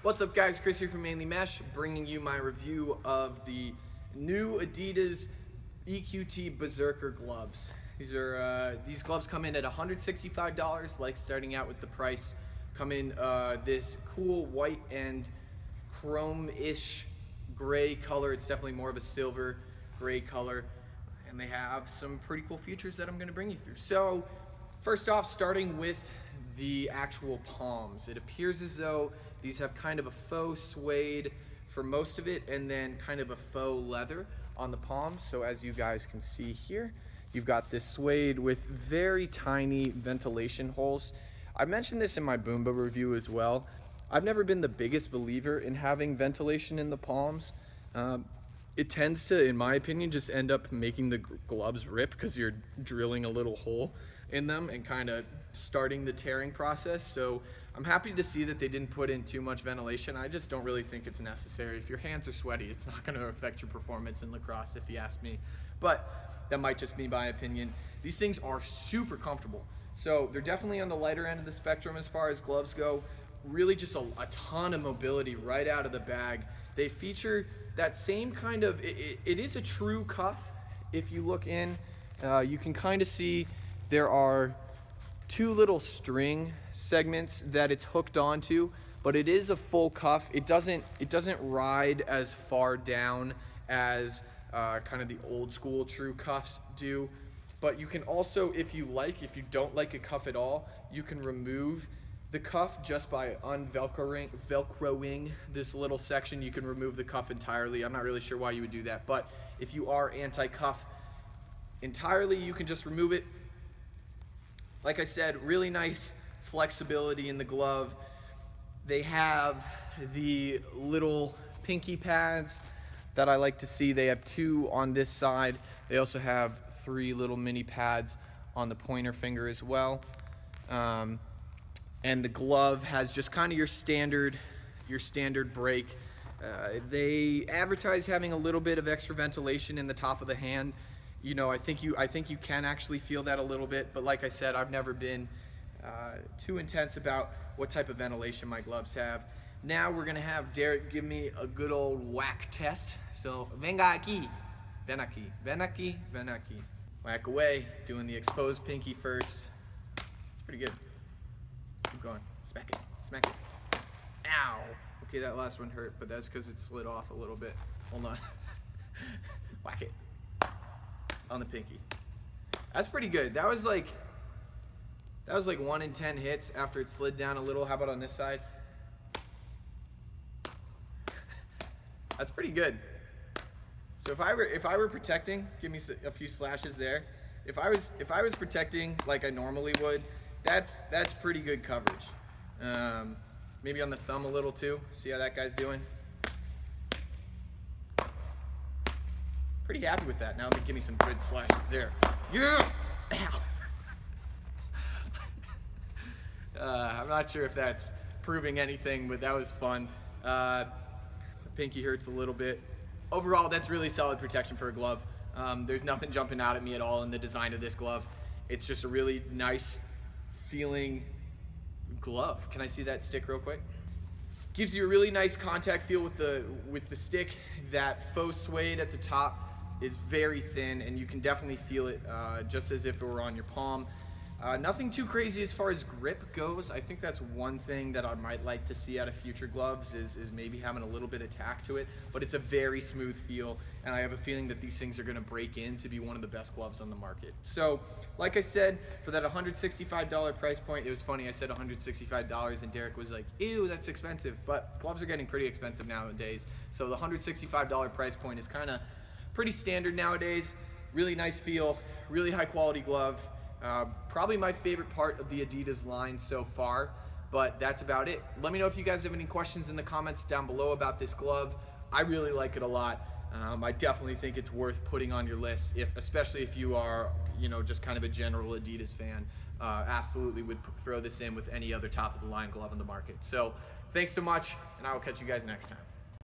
What's up guys, Chris here from Mainely Mesh, bringing you my review of the new Adidas EQT Berserker gloves. These gloves come in at $165, like starting out with the price. Come in this cool white and chrome-ish gray color. It's definitely more of a silver gray color. And they have some pretty cool features that I'm gonna bring you through. So, first off, starting with the actual palms. It appears as though these have kind of a faux suede for most of it, and then kind of a faux leather on the palms. So as you guys can see here, you've got this suede with very tiny ventilation holes. I mentioned this in my Boomba review as well. I've never been the biggest believer in having ventilation in the palms. It tends to, in my opinion, just end up making the gloves rip because you're drilling a little hole in them and kind of starting the tearing process. So I'm happy to see that they didn't put in too much ventilation. I just don't really think it's necessary. If your hands are sweaty, it's not going to affect your performance in lacrosse, if you ask me. But that might just be my opinion. These things are super comfortable. So they're definitely on the lighter end of the spectrum as far as gloves go. Really just a ton of mobility right out of the bag. They feature that same kind of, it is a true cuff. If you look in, you can kind of see there are two little string segments that it's hooked onto, but it is a full cuff. It doesn't ride as far down as kind of the old school true cuffs do. But you can also, if you don't like a cuff at all, you can remove the cuff just by velcroing this little section. You can remove the cuff entirely. I'm not really sure why you would do that, but if you are anti-cuff entirely, you can just remove it. Like I said, really nice flexibility in the glove. They have the little pinky pads that I like to see. They have two on this side. They also have three little mini pads on the pointer finger as well. And the glove has just kind of your standard break. They advertise having a little bit of extra ventilation in the top of the hand. You know, I think you can actually feel that a little bit, but like I said, I've never been too intense about what type of ventilation my gloves have. Now we're gonna have Derek give me a good old whack test. So, venga aquí, ven aquí, ven aquí, ven aquí. Whack away, doing the exposed pinky first. It's pretty good. Keep going, smack it, smack it. Ow. Okay, that last one hurt, but that's because it slid off a little bit. Hold on. Whack it. On the pinky. That's pretty good. That was like 1 in 10 hits after it slid down a little. How about on this side? That's pretty good. So if I were protecting, give me a few slashes there. If I was protecting like I normally would, that's pretty good coverage. Maybe on the thumb a little too. See how that guy's doing? Pretty happy with that. Now let me give me some good slashes there. Yeah! Ow. I'm not sure if that's proving anything, but that was fun. The pinky hurts a little bit. Overall, that's really solid protection for a glove. There's nothing jumping out at me at all in the design of this glove. It's just a really nice feeling glove. Can I see that stick real quick? Gives you a really nice contact feel with the stick. That faux suede at the top is very thin, and you can definitely feel it just as if it were on your palm. Nothing too crazy as far as grip goes. I think that's one thing that I might like to see out of future gloves is maybe having a little bit of tack to it, but it's a very smooth feel, and I have a feeling that these things are going to break in to be one of the best gloves on the market. So, like I said, for that $165 price point, it was funny, I said $165 and Derek was like, ew, that's expensive, but gloves are getting pretty expensive nowadays, so the $165 price point is kind of pretty standard nowadays. Really nice feel, really high quality glove. Probably my favorite part of the Adidas line so far, but that's about it. Let me know if you guys have any questions in the comments down below about this glove. I really like it a lot. I definitely think it's worth putting on your list, especially if you are, you know, just kind of a general Adidas fan. Absolutely would throw this in with any other top of the line glove on the market. So thanks so much, and I will catch you guys next time.